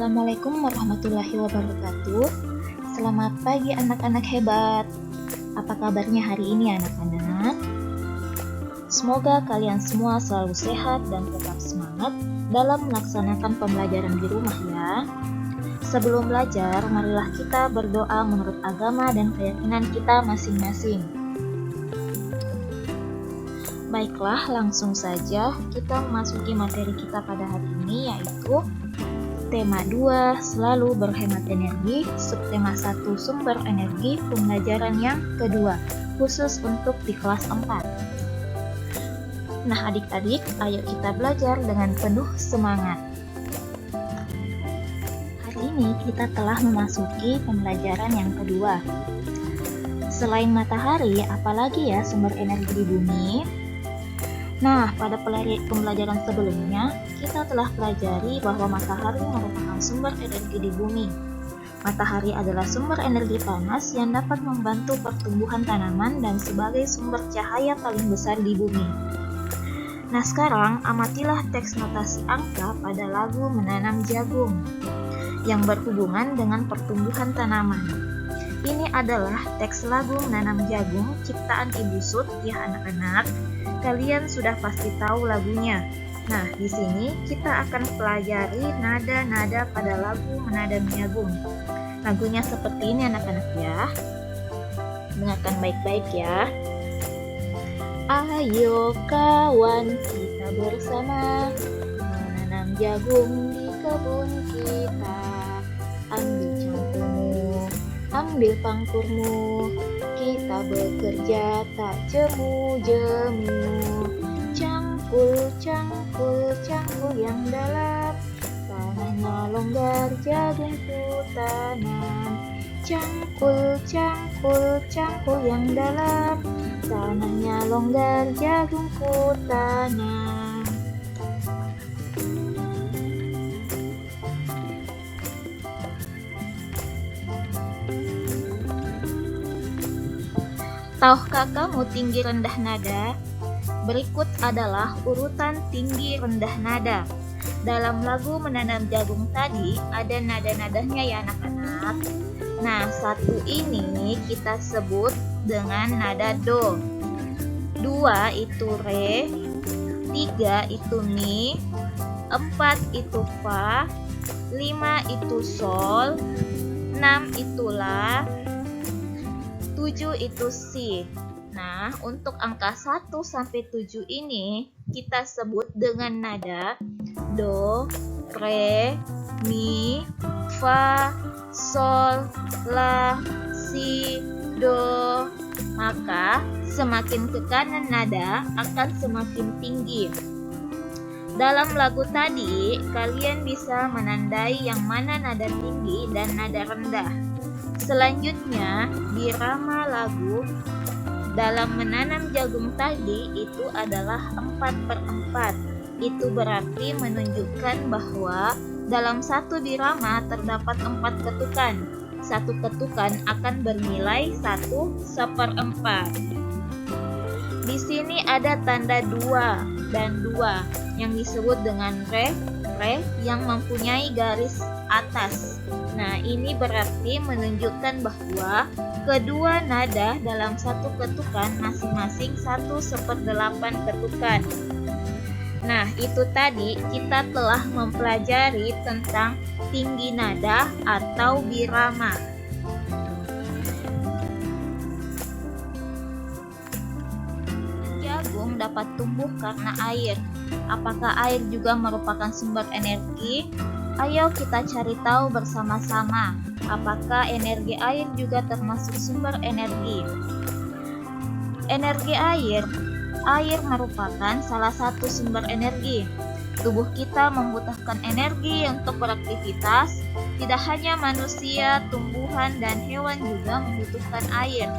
Assalamualaikum warahmatullahi wabarakatuh. Selamat pagi anak-anak hebat. Apa kabarnya hari ini anak-anak? Semoga kalian semua selalu sehat dan tetap semangat dalam melaksanakan pembelajaran di rumah ya. Sebelum belajar, marilah kita berdoa menurut agama dan keyakinan kita masing-masing. Baiklah, langsung saja kita memasuki materi kita pada hari ini, yaitu tema 2, selalu berhemat energi, subtema 1, sumber energi, pembelajaran yang kedua, khusus untuk di kelas 4. Nah adik-adik, ayo kita belajar dengan penuh semangat. Hari ini kita telah memasuki pembelajaran yang kedua. Selain matahari, apalagi ya sumber energi di bumi? Nah, pada pembelajaran sebelumnya, kita telah pelajari bahwa matahari merupakan sumber energi di bumi. Matahari adalah sumber energi panas yang dapat membantu pertumbuhan tanaman dan sebagai sumber cahaya paling besar di bumi. Nah, sekarang amatilah teks notasi angka pada lagu Menanam Jagung yang berhubungan dengan pertumbuhan tanaman. Ini adalah teks lagu Menanam Jagung ciptaan Ibu Sud ya anak-anak. Kalian sudah pasti tahu lagunya. Nah, di sini kita akan pelajari nada-nada pada lagu Menanam Jagung. Lagunya seperti ini anak-anak ya. Dengarkan baik-baik ya. Ayo kawan, kita bersama menanam jagung di kebun kita. Ambil cangkulmu, ambil pangkurmu, kita bekerja tak jemu-jemu. Cangkul, cangkul, cangkul yang dalam, tanahnya longgar, jagungku tanam. Cangkul, cangkul, cangkul yang dalam, tanahnya longgar, jagungku tanam. Tahukah kamu tinggi rendah nada? Berikut adalah urutan tinggi rendah nada. Dalam lagu Menanam Jagung tadi ada nada-nadanya ya anak-anak. Nah, satu ini kita sebut dengan nada do. 2 itu re, 3 itu mi, 4 itu fa, 5 itu sol, 6 itu la, 7 itu si. Nah, untuk angka 1 sampai 7 ini kita sebut dengan nada do, re, mi, fa, sol, la, si, do. Maka semakin ke kanan nada akan semakin tinggi. Dalam lagu tadi, kalian bisa menandai yang mana nada tinggi dan nada rendah. Selanjutnya, di rama lagu dalam menanam jagung tadi itu adalah 4/4. Itu berarti menunjukkan bahwa dalam satu birama terdapat 4 ketukan. Satu ketukan akan bernilai 1/4. Di sini ada tanda 2 dan 2 yang disebut dengan re yang mempunyai garis atas. Nah, ini berarti menunjukkan bahwa kedua nada dalam satu ketukan masing-masing 1/8 ketukan. Nah, itu tadi kita telah mempelajari tentang tinggi nada atau birama. Jagung dapat tumbuh karena air. Apakah air juga merupakan sumber energi? Ayo kita cari tahu bersama-sama. Apakah energi air juga termasuk sumber energi? Energi air merupakan salah satu sumber energi. Tubuh kita membutuhkan energi untuk beraktivitas. Tidak hanya manusia, tumbuhan, dan hewan juga membutuhkan air.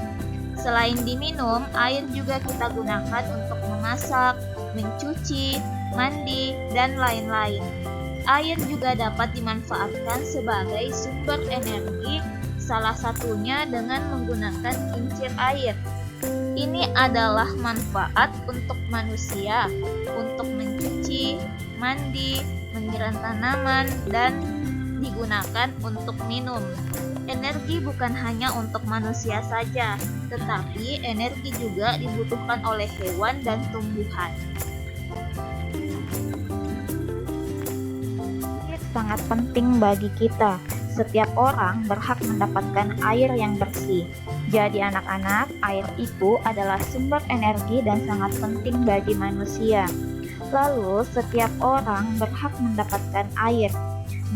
Selain diminum, air juga kita gunakan untuk memasak, mencuci, mandi, dan lain-lain. Air juga dapat dimanfaatkan sebagai sumber energi, salah satunya dengan menggunakan kincir air. Ini adalah manfaat untuk manusia, untuk mencuci, mandi, menyiram tanaman, dan digunakan untuk minum. Energi bukan hanya untuk manusia saja, tetapi energi juga dibutuhkan oleh hewan dan tumbuhan. Ini sangat penting bagi kita. Setiap orang berhak mendapatkan air yang bersih. Jadi anak-anak, air itu adalah sumber energi dan sangat penting bagi manusia. Lalu, setiap orang berhak mendapatkan air.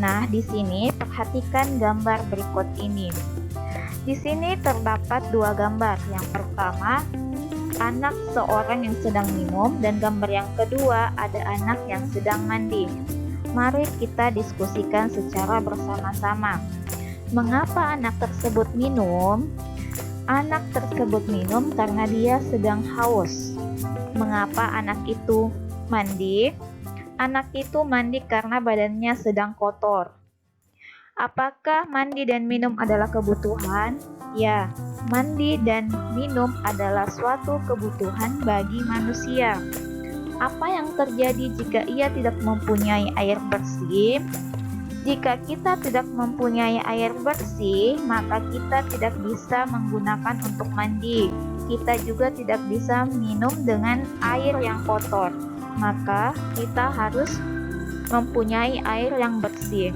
Nah, di sini perhatikan gambar berikut ini. Di sini terdapat dua gambar. Yang pertama, anak seorang yang sedang minum, dan gambar yang kedua ada anak yang sedang mandi. Mari kita diskusikan secara bersama-sama. Mengapa anak tersebut minum? Anak tersebut minum karena dia sedang haus. Mengapa anak itu mandi? Anak itu mandi karena badannya sedang kotor. Apakah mandi dan minum adalah kebutuhan? Ya, mandi dan minum adalah suatu kebutuhan bagi manusia. Apa yang terjadi jika ia tidak mempunyai air bersih? Jika kita tidak mempunyai air bersih, maka kita tidak bisa menggunakan untuk mandi. Kita juga tidak bisa minum dengan air yang kotor. Maka kita harus mempunyai air yang bersih.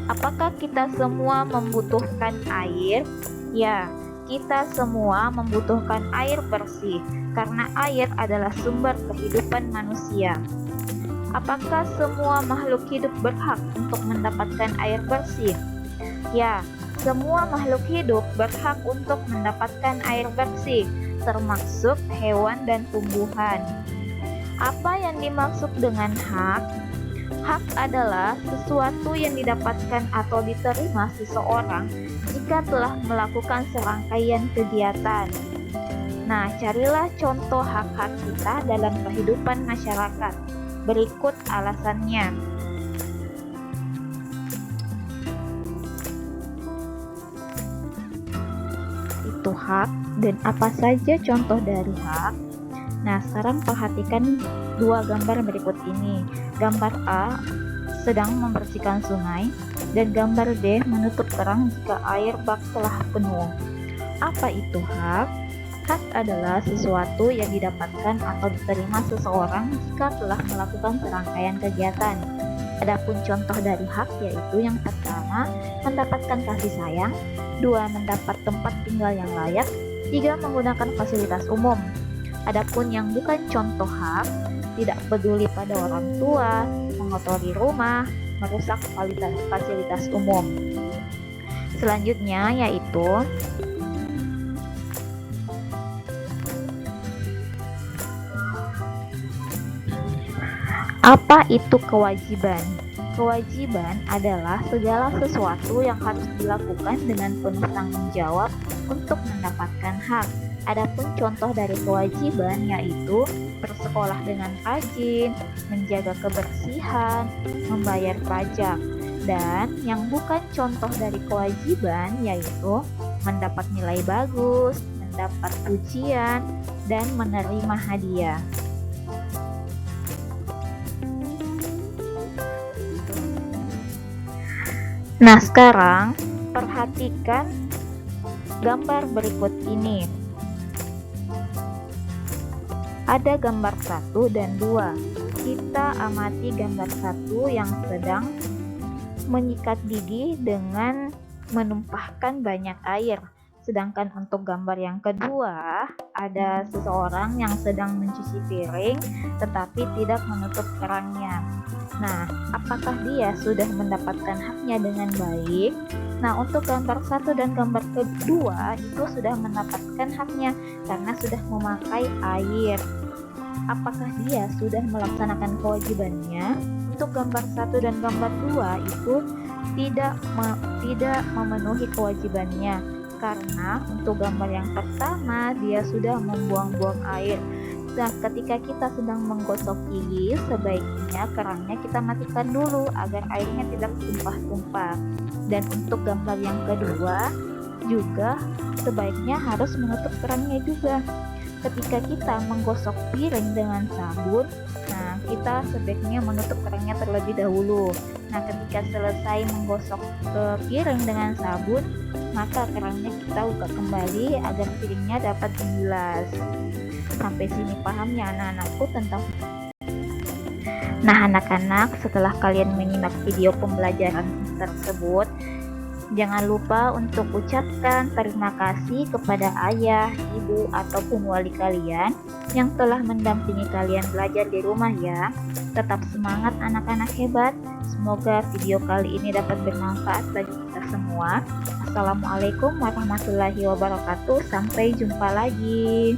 Apakah kita semua membutuhkan air? Ya, kita semua membutuhkan air bersih. Karena air adalah sumber kehidupan manusia. Apakah semua makhluk hidup berhak untuk mendapatkan air bersih? Ya, semua makhluk hidup berhak untuk mendapatkan air bersih, termasuk hewan dan tumbuhan. Apa yang dimaksud dengan hak? Hak adalah sesuatu yang didapatkan atau diterima seseorang jika telah melakukan serangkaian kegiatan. Nah, carilah contoh hak-hak kita dalam kehidupan masyarakat. Berikut alasannya. Itu hak, dan apa saja contoh dari hak? Nah, sekarang perhatikan dua gambar berikut ini. Gambar A sedang membersihkan sungai, dan gambar D menutup kerang jika air bak telah penuh. Apa itu hak? Hak adalah sesuatu yang didapatkan atau diterima seseorang jika telah melakukan serangkaian kegiatan. Adapun contoh dari hak yaitu yang pertama, mendapatkan kasih sayang, dua, mendapat tempat tinggal yang layak, tiga, menggunakan fasilitas umum. Adapun yang bukan contoh hak, tidak peduli pada orang tua, mengotori rumah, merusak fasilitas umum. Selanjutnya yaitu apa itu kewajiban? Kewajiban adalah segala sesuatu yang harus dilakukan dengan penuh tanggung jawab untuk mendapatkan hak. Adapun contoh dari kewajiban yaitu bersekolah dengan rajin, menjaga kebersihan, membayar pajak. Dan yang bukan contoh dari kewajiban yaitu mendapat nilai bagus, mendapat pujian, dan menerima hadiah. Nah, sekarang perhatikan gambar berikut ini. Ada gambar 1 dan 2. Kita amati gambar 1 yang sedang menyikat gigi dengan menumpahkan banyak air. Sedangkan untuk gambar yang kedua, ada seseorang yang sedang mencuci piring tetapi tidak menutup kerangnya. Nah, apakah dia sudah mendapatkan haknya dengan baik? Nah, untuk gambar 1 dan gambar kedua itu sudah mendapatkan haknya karena sudah memakai air. Apakah dia sudah melaksanakan kewajibannya? Untuk gambar 1 dan gambar 2 itu tidak memenuhi kewajibannya. Karena untuk gambar yang pertama dia sudah membuang-buang air. Nah, ketika kita sedang menggosok gigi, sebaiknya kerangnya kita matikan dulu agar airnya tidak tumpah-tumpah. Dan untuk gambar yang kedua juga sebaiknya harus menutup kerangnya juga. ketika kita menggosok piring dengan sabun, nah kita sebaiknya menutup kerannya terlebih dahulu. Nah, ketika selesai menggosok piring dengan sabun, maka kerannya kita buka kembali agar piringnya dapat dibilas. Sampai sini paham ya anak-anakku tentang. Nah, anak-anak, setelah kalian menyimak video pembelajaran tersebut, jangan lupa untuk ucapkan terima kasih kepada ayah, ibu, ataupun wali kalian yang telah mendampingi kalian belajar di rumah ya. Tetap semangat anak-anak hebat. Semoga video kali ini dapat bermanfaat bagi kita semua. Assalamualaikum warahmatullahi wabarakatuh. Sampai jumpa lagi.